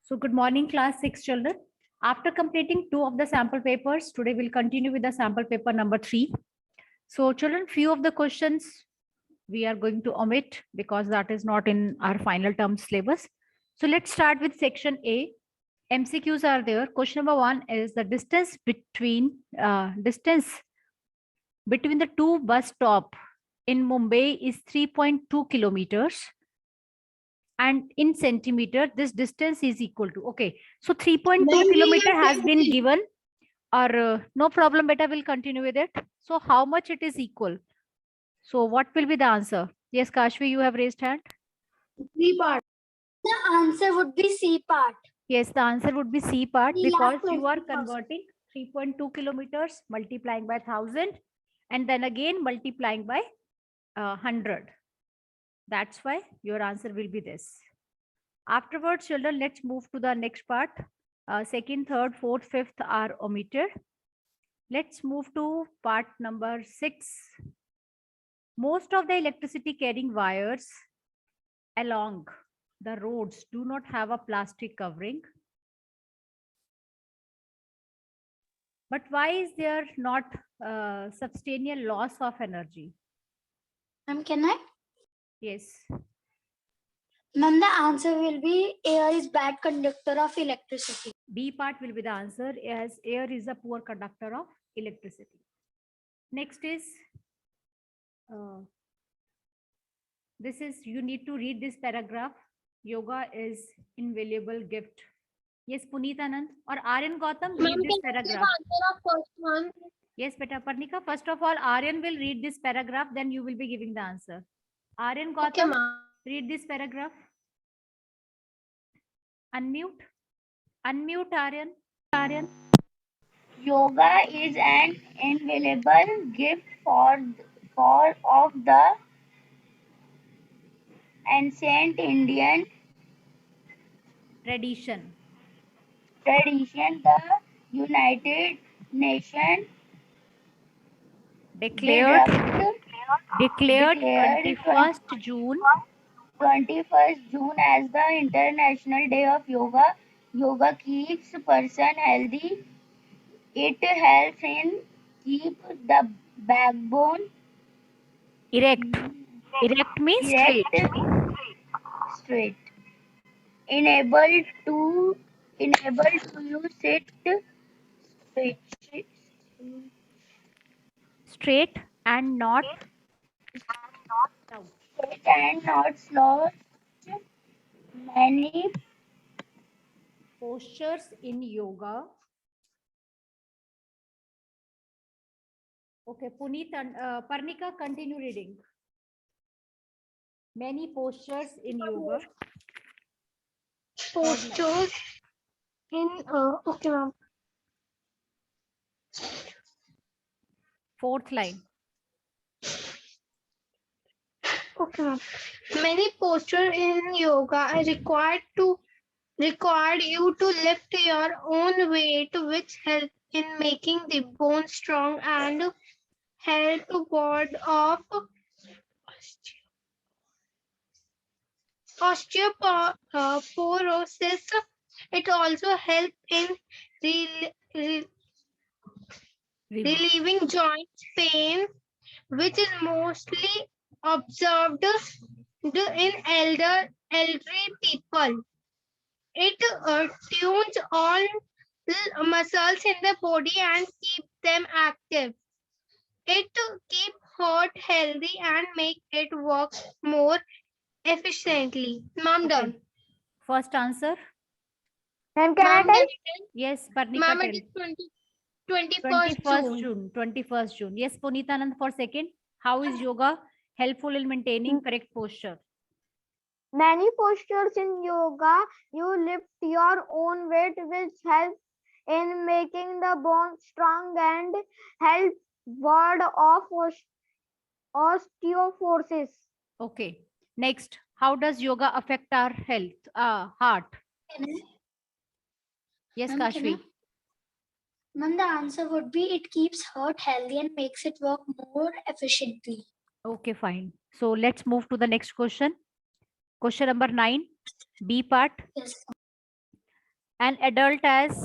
So good morning, class 6 children. After completing 2 of the sample papers, today we'll continue with the sample paper number 3. So children, few of the questions we are going to omit because that is not in our final term syllabus. So let's start with section A. MCQs are there. Question number 1 is the distance between the two bus stop in Mumbai is 3.2 kilometers. And in centimeter, this distance is equal to, okay. So 3.2 kilometer has been given, or no problem, beta, will continue with it. So how much it is equal? So what will be the answer? Yes, Kashvi, you have raised hand. C part. The answer would be C part. Yes, the answer would be C part because you are 3,20,000. converting 3.2 kilometers multiplying by 1000 and then again multiplying by 100. That's why your answer will be this. Afterwards, children, let's move to the next part. Second, third, fourth, fifth are omitted. Let's move to part number 6. Most of the electricity carrying wires along the roads do not have a plastic covering. But why is there not substantial loss of energy? Can I? Yes. Ma'am, the answer will be air is bad conductor of electricity. B part will be the answer, as air is a poor conductor of electricity. Next is, this is, you need to read this paragraph. Yoga is invaluable gift. Yes, Puneet Anand or Aryan Gautam, read this paragraph. First one. Yes, beta Parnika. First of all, Aryan will read this paragraph, then you will be giving the answer. Aryan Gautam, read this paragraph. Unmute. Unmute, Aryan. Yoga is an invaluable gift of the ancient Indian Tradition. The United Nations Declared declared 21st June 21st June as the International Day of Yoga. Yoga keeps person healthy. It helps in keep the backbone erect. Erect means straight. Enable to you sit straight and not slouch. Many postures in yoga. Okay, Puneet and Parnika, continue reading. Many postures in yoga. Postures in okay, ma'am. Fourth line. Okay, ma'am. Many postures in yoga are required you to lift your own weight, which help in making the bone strong and help to ward off osteoporosis. It also helps in relieving joint pain, which is mostly observed in elderly people. It tunes all muscles in the body and keep them active. It keep heart healthy and make it work more efficiently. Ma'am, done. First answer. Ma'am, can I tell? Yes, Parnika. Ma'am, it is 21st June. 21st June. Yes, Puneetanand for second. How is yoga helpful in maintaining correct posture? Many postures in yoga, you lift your own weight, which helps in making the bone strong and help ward off osteoporosis. Okay. Next, how does yoga affect our health, heart? Yes, Kashvi. Ma'am, the answer would be it keeps heart healthy and makes it work more efficiently. Okay, fine. So let's move to the next question. Question number 9, B part. Yes. And adult as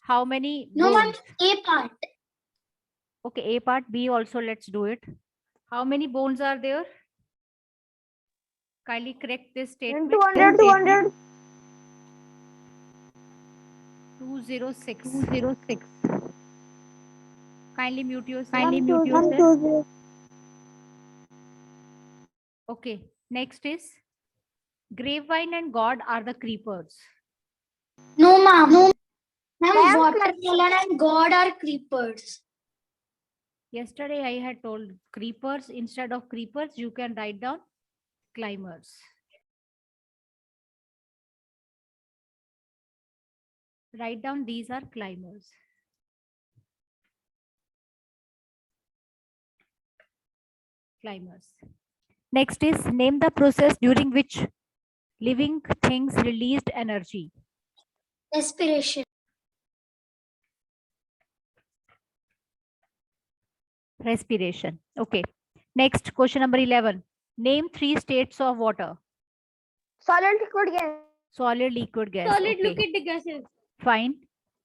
how many No, ma'am. bones? A part. Okay, A part. B also, let's do it. How many bones are there? Kindly correct this statement. 200. 206. 206. Kindly mute yourself. Kindly mute yourself. 120. Okay, next is grapevine and gourd are the creepers. No, ma'am. No, ma'am. Ma'am, Watermelon and gourd are creepers. Yesterday I had told creepers. Instead of creepers, you can write down climbers. Write down these are climbers. Climbers. Next is name the process during which living things released energy. Respiration. Respiration. Okay. Next, question number 11. Name 3 states of water. Solid, liquid, gas. Solid, liquid, gas. Solid, Okay. liquid gases. Fine.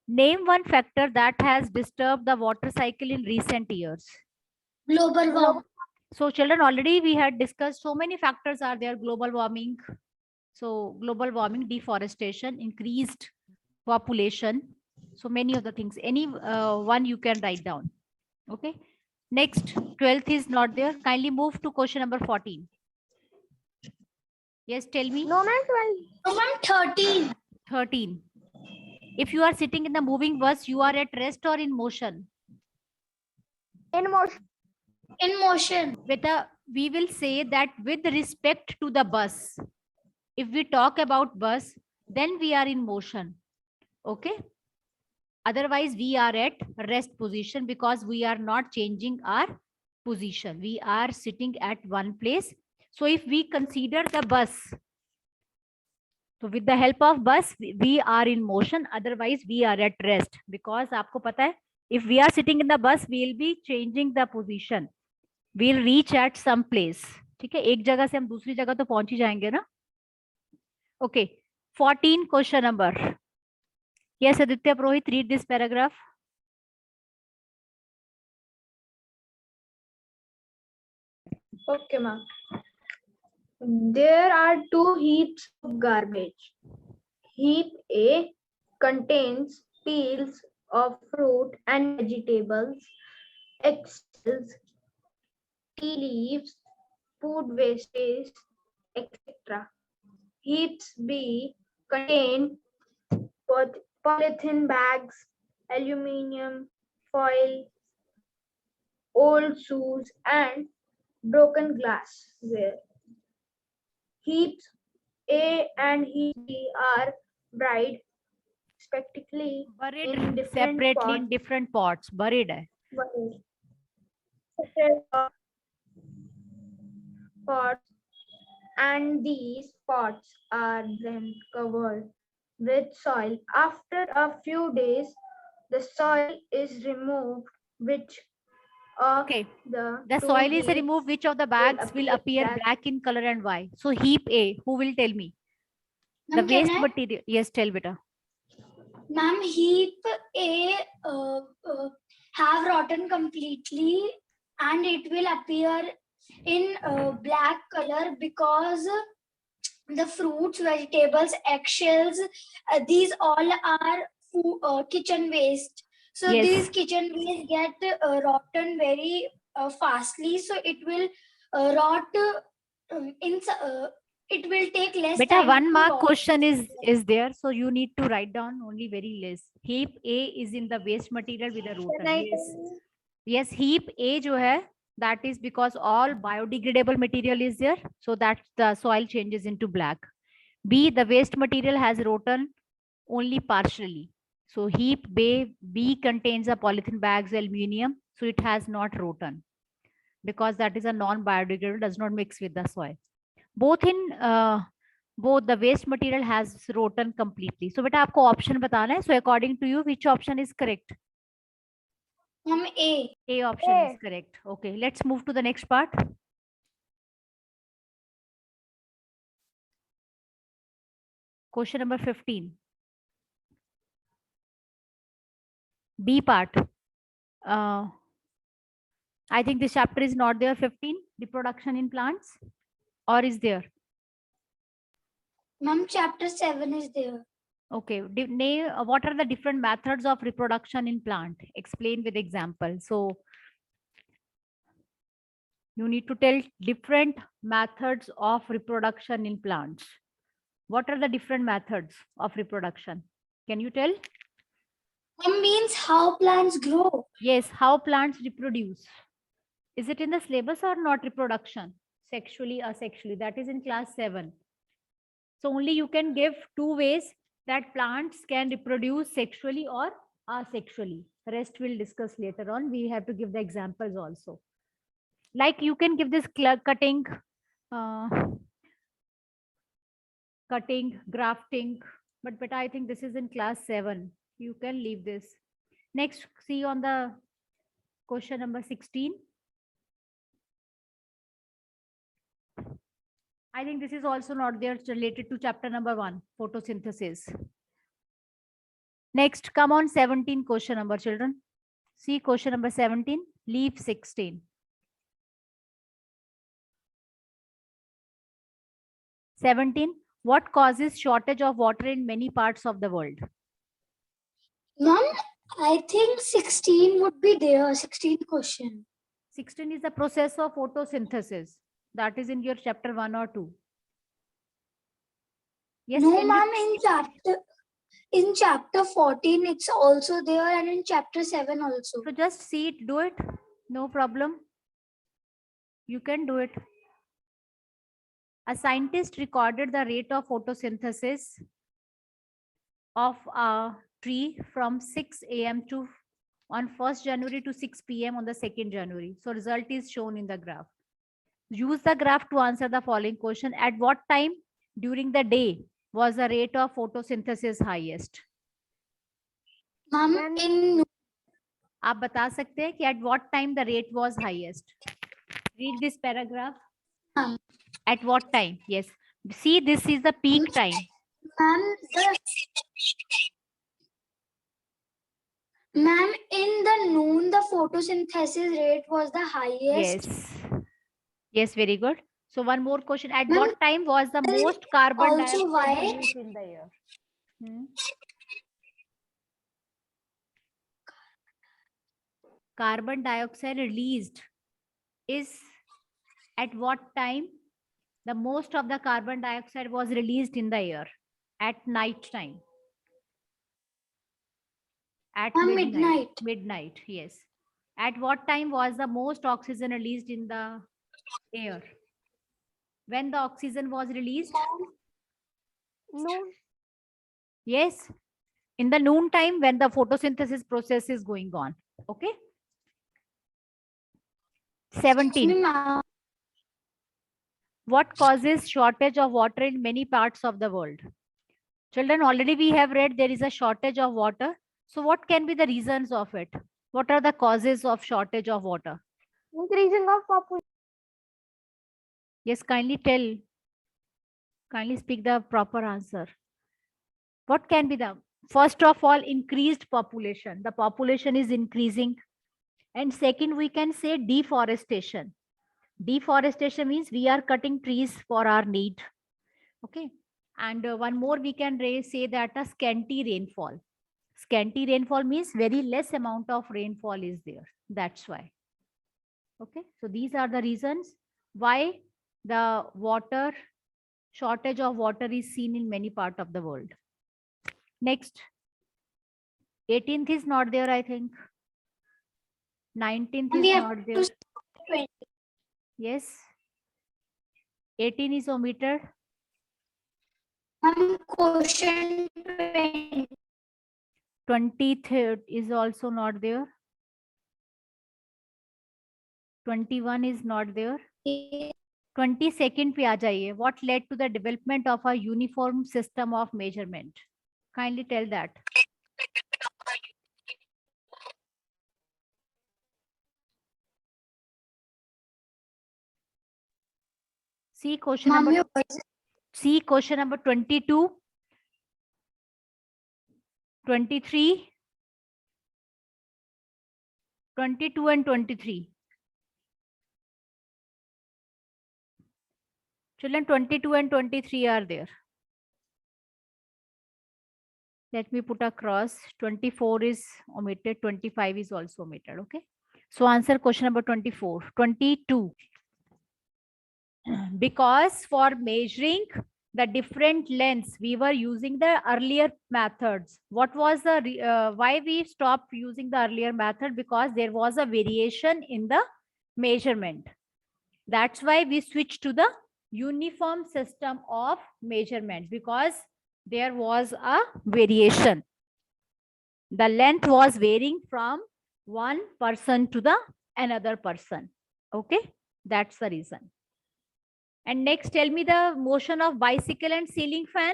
Name one factor that has disturbed the water cycle in recent years. Global warming. So children, already we had discussed so many factors are there. Global warming. So global warming, deforestation, increased population. So many of the things. Any one you can write down. Okay. Next, 12th is not there. Kindly move to question number 14. Yes, tell me. No, ma'am, 12. No, ma'am. 13. 13. If you are sitting in the moving bus, you are at rest or in motion? In motion. In motion. Beta, we will say that with respect to the bus. If we talk about bus, then we are in motion. Okay. Otherwise, we are at rest position because we are not changing our position. We are sitting at one place. So if we consider the bus, so with the help of bus, we are in motion. Otherwise, we are at rest because आपको पता है, if we are sitting in the bus, we will be changing the position. We will reach at some place. ठीक है, एक जगह से हम दूसरी जगह तो पहुंच ही जाएंगे ना. Okay, 14 question number. Yes, Aditya Purohit, read this paragraph. Okay, ma'am. There are 2 heaps of garbage. Heap A contains peels of fruit and vegetables, eggshells, tea leaves, food wastage, etc. Heaps B contain polythene bags, aluminium foil, old shoes, and broken glassware. Heaps A and heap B are buried respectively Buried in different separately in pots. different pots. Buried है. Pots, and these pots are then covered with soil. After a few days, the soil is removed, which of Okay. the The two soil is heaps removed. Which of the bags will appear black in color and why? So heap A, who will tell me? The Ma'am, can waste I? material. Yes, tell beta. Ma'am, heap A have rotten completely and it will appear in black color because the fruits, vegetables, eggshells, these all are kitchen waste. So Yes. these kitchen waste get rotten very fastly. So it will rot it will take less Beta, time. 1 mark to rot. question is there. So you need to write down only very less. Heap A is in the waste material with a rotten. Yes. Yes, heap A जो है, that is because all biodegradable material is there. So that the soil changes into black. B, the waste material has rotten only partially. So heap B contains a polythene bags, aluminium. So it has not rotten because that is a non-biodegradable, does not mix with the soil. Both the waste material has rotten completely. So beta आपको option बताना है. So according to you, which option is correct? A. A option is correct. Okay, let's move to the next part. Question number 15. B part. I think this chapter is not there. 15, reproduction in plants, or is there? Ma'am, chapter 7 is there. Okay. Name what are the different methods of reproduction in plant? Explain with example. So you need to tell different methods of reproduction in plants. What are the different methods of reproduction? Can you tell? Means how plants grow. Yes, how plants reproduce. Is it in the syllabus or not? Reproduction, sexually, asexually, that is in class 7. So only you can give 2 ways that plants can reproduce, sexually or asexually. Rest we'll discuss later on. We have to give the examples also. Like you can give this cutting, grafting, but I think this is in class 7. You can leave this. Next, see on the question number 16. I think this is also not there, related to chapter number 1, photosynthesis. Next, come on 17 question number, children. See question number 17, leave 16. 17, what causes shortage of water in many parts of the world? Ma'am, I think 16 would be there. 16 question. 16 is the process of photosynthesis. That is in your chapter 1 or 2. Yes, No, can you- ma'am, in chapter 14 it's also there, and in chapter 7 also. So just see it, do it. No problem. You can do it. A scientist recorded the rate of photosynthesis of a tree from 6 a.m. to on 1st January to 6 p.m. on the 2nd January. So result is shown in the graph. Use the graph to answer the following question. At what time during the day was the rate of photosynthesis highest? Ma'am, in आप बता सकते हैं कि at what time the rate was highest? Read this paragraph. At what time? Yes. See, this is the peak time. Ma'am, in the noon, the photosynthesis rate was the highest. Yes. Yes, very good. So one more question. At Ma'am, what time was the most carbon also dioxide why? released in the air? Carbon dioxide released is at what time the most of the carbon dioxide was released in the air? At night time. At midnight. Midnight, yes. At what time was the most oxygen released in the air? When the oxygen was released? Noon. Yes, in the noon time when the photosynthesis process is going on. Okay. 17. What causes shortage of water in many parts of the world? Children, already we have read there is a shortage of water. So what can be the reasons of it? What are the causes of shortage of water? Increasing of population. Yes, kindly tell. Kindly speak the proper answer. What can be the, first of all, increased population. The population is increasing. And second, we can say deforestation. Deforestation means we are cutting trees for our need. Okay. And one more we can say that a scanty rainfall. Scanty rainfall means very less amount of rainfall is there. That's why. Okay. So these are the reasons why the water shortage of water is seen in many parts of the world. Next. 18th is not there, I think. 19th is not there. Yes. 18 is omitted. Question 23rd is also not there. 21 is not there. 22nd पे आ जाइए. What led to the development of a uniform system of measurement? Kindly tell that. See question number. See question number 22, 23, 22 and 23. Children, 22 and 23 are there. Let me put a cross. 24 is omitted. 25 is also omitted. Okay. So answer question number 24. 22. Because for measuring the different lengths, we were using the earlier methods. What was the why we stopped using the earlier method? Because there was a variation in the measurement. That's why we switched to the uniform system of measurement, because there was a variation. The length was varying from one person to the another person. Okay, that's the reason. And next, tell me the motion of bicycle and ceiling fan.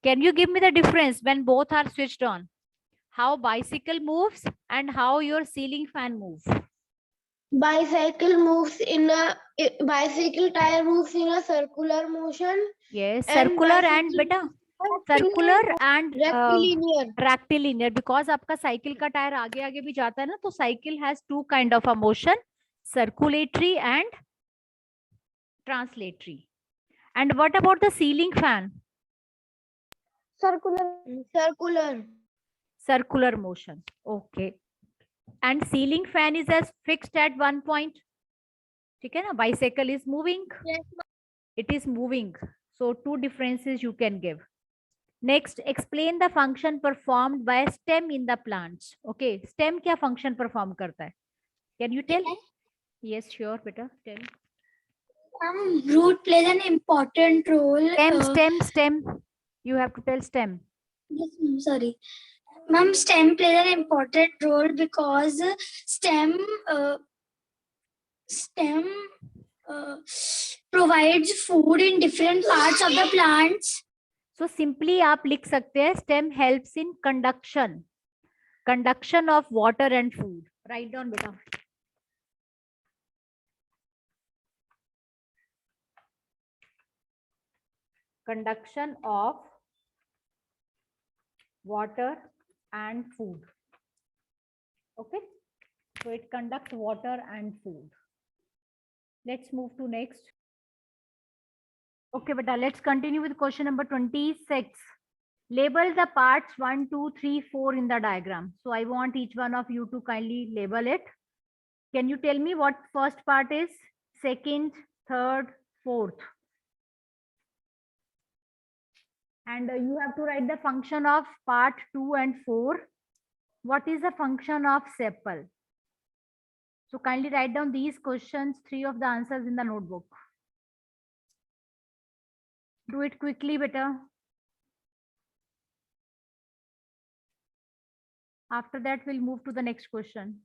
Can you give me the difference when both are switched on? How bicycle moves and how your ceiling fan moves. Bicycle moves in a bicycle tire moves in a circular motion. Yes, And circular bicycle and beta moves circular and rectilinear. rectilinear, because आपका cycle का tyre आगे आगे भी जाता है ना, तो cycle has two kind of a motion, circulatory and translatory. And what about the ceiling fan? Circular motion. Okay. And ceiling fan is as fixed at one point. ठीक है ना? Bicycle is moving. Yes. It is moving. So two differences you can give. Next, explain the function performed by stem in the plants. Okay, stem क्या function perform करता है? Can you tell? Yes, sure, beta. Tell. Root plays an important role. Stem. You have to tell stem. Yes, ma'am, sorry. Ma'am, stem plays an important role because stem provides food in different parts of the plants. So simply आप लिख सकते हैं stem helps in conduction of water and food. Write down beta. Conduction of water and food. Okay, so it conducts water and food. Let's move to next. Okay, beta, let's continue with question number 26. Label the parts 1, 2, 3, 4 in the diagram. So I want each one of you to kindly label it. Can you tell me what first part is? Second, third, fourth. And you have to write the function of part 2 and 4. What is the function of sepal? So kindly write down these questions, 3 of the answers in the notebook. Do it quickly, beta. After that, we'll move to the next question.